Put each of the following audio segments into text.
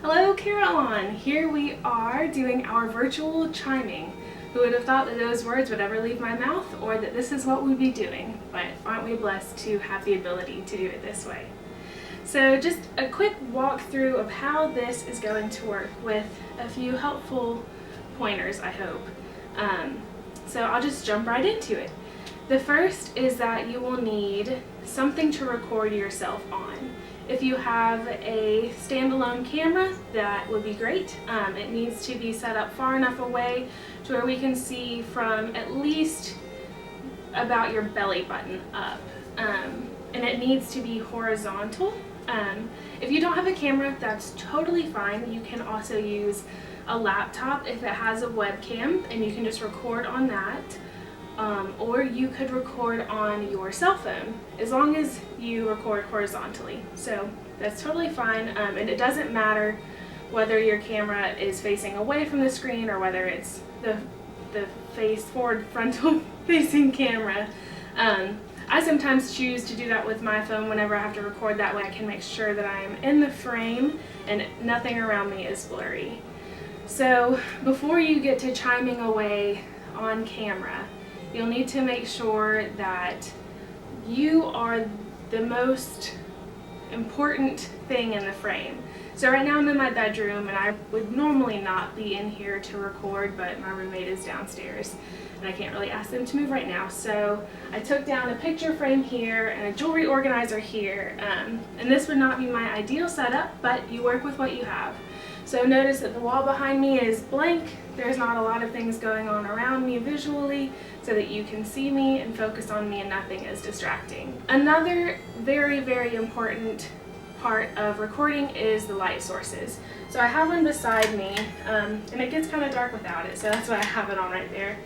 Hello Caroline! Here we are doing our virtual chiming. Who would have thought that those words would ever leave my mouth or that this is what we'd be doing, but aren't we blessed to have the ability to do it this way. So just a quick walkthrough of how this is going to work with a few helpful pointers, I hope. So I'll just jump right into it. The first is that you will need something to record yourself on. If you have a standalone camera, that would be great. It needs to be set up far enough away to where we can see from at least about your belly button up. And it needs to be horizontal. If you don't have a camera, that's totally fine. You can also use a laptop if it has a webcam, and you can just record on that. Or you could record on your cell phone, as long as you record horizontally. So that's totally fine, and it doesn't matter whether your camera is facing away from the screen or whether it's the forward frontal facing camera. I sometimes choose to do that with my phone whenever I have to record. That way I can make sure that I am in the frame and nothing around me is blurry. So before you get to chiming away on camera, you'll need to make sure that you are the most important thing in the frame. So right now I'm in my bedroom, and I would normally not be in here to record, but my roommate is downstairs and I can't really ask them to move right now. So I took down a picture frame here and a jewelry organizer here, and this would not be my ideal setup, but you work with what you have. So notice that the wall behind me is blank. There's not a lot of things going on around me visually, so that you can see me and focus on me and nothing is distracting. Another very, very important part of recording is the light sources. So I have one beside me, and it gets kind of dark without it, so that's why I have it on right there.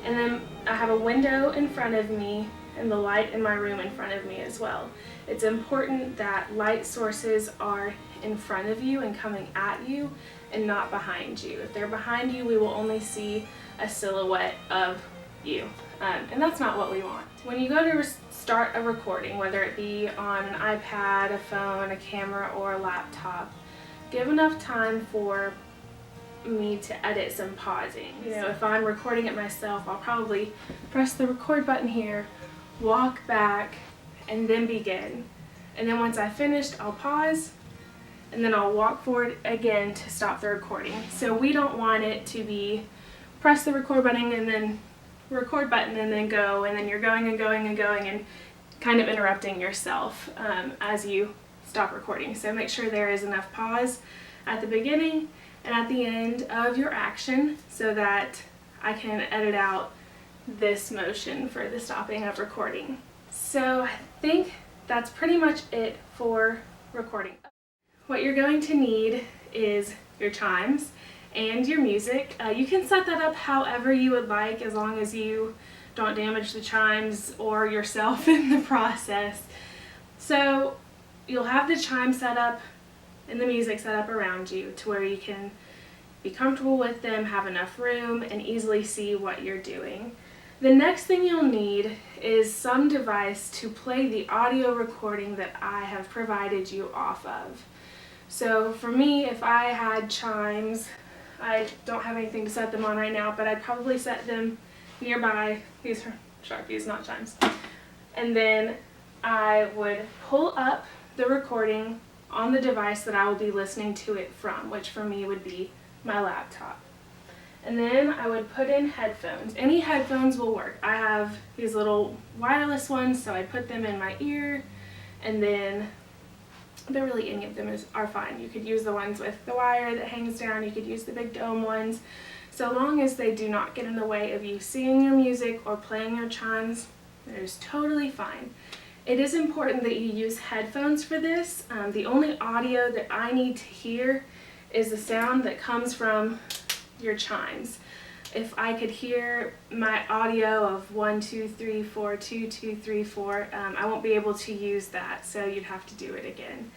And then I have a window in front of me and the light in my room in front of me as well. It's important that light sources are in front of you and coming at you and not behind you. If they're behind you, we will only see a silhouette of you, and that's not what we want. When you go to start a recording, whether it be on an iPad, a phone, a camera, or a laptop, give enough time for me to edit some pausing. You know, if I'm recording it myself, I'll probably press the record button here, walk back, and then begin. And then once I've finished, I'll pause, and then I'll walk forward again to stop the recording. So we don't want it to be press the record button and then go, and then you're going and going and going and kind of interrupting yourself as you stop recording. So make sure there is enough pause at the beginning and at the end of your action so that I can edit out this motion for the stopping of recording. So I think that's pretty much it for recording. What you're going to need is your chimes and your music. You can set that up however you would like, as long as you don't damage the chimes or yourself in the process. So you'll have the chime set up and the music set up around you to where you can be comfortable with them, have enough room, and easily see what you're doing. The next thing you'll need is some device to play the audio recording that I have provided you off of. So for me, if I had chimes, I don't have anything to set them on right now, but I'd probably set them nearby. These are Sharpies, not chimes. And then I would pull up the recording on the device that I will be listening to it from, which for me would be my laptop. And then I would put in headphones. Any headphones will work. I have these little wireless ones, so I put them in my ear, and then really any of them are fine. You could use the ones with the wire that hangs down, you could use the big dome ones. So long as they do not get in the way of you seeing your music or playing your chimes, that is totally fine. It is important that you use headphones for this. The only audio that I need to hear is the sound that comes from your chimes. If I could hear my audio of 1, 2, 3, 4, 2, 2, 3, 4, I won't be able to use that, so you'd have to do it again.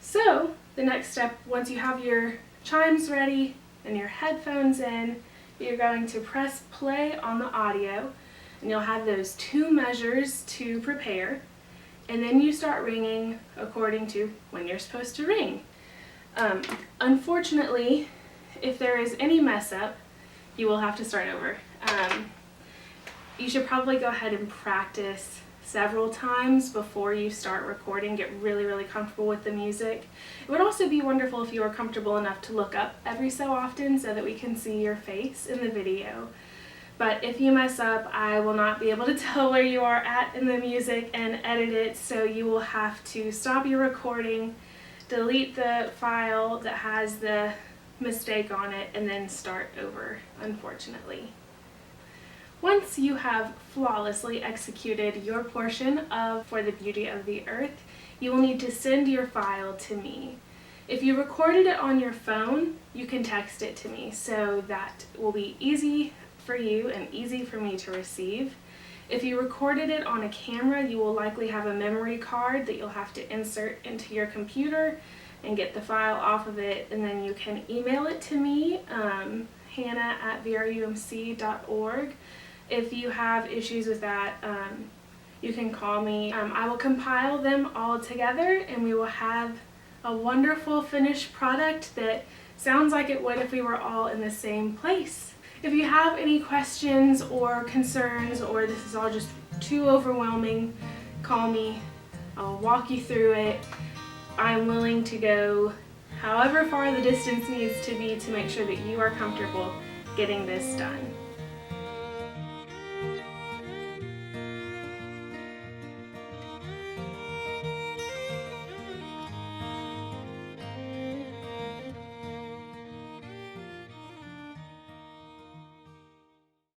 So the next step, once you have your chimes ready and your headphones in, you're going to press play on the audio, and you'll have those 2 measures to prepare, and then you start ringing according to when you're supposed to ring. Unfortunately, if there is any mess up, you will have to start over. You should probably go ahead and practice several times before you start recording. Get really, really comfortable with the music. It would also be wonderful if you were comfortable enough to look up every so often so that we can see your face in the video. But if you mess up, I will not be able to tell where you are at in the music and edit it, so you will have to stop your recording, delete the file that has the mistake on it, and then start over, unfortunately. Once you have flawlessly executed your portion of For the Beauty of the Earth, you will need to send your file to me. If you recorded it on your phone, you can text it to me, so that will be easy for you and easy for me to receive. If you recorded it on a camera, you will likely have a memory card that you'll have to insert into your computer and get the file off of it, and then you can email it to me, hannah@vrumc.org. If you have issues with that, you can call me. I will compile them all together, and we will have a wonderful finished product that sounds like it would if we were all in the same place. If you have any questions or concerns, or this is all just too overwhelming, call me. I'll walk you through it. I'm willing to go however far the distance needs to be to make sure that you are comfortable getting this done.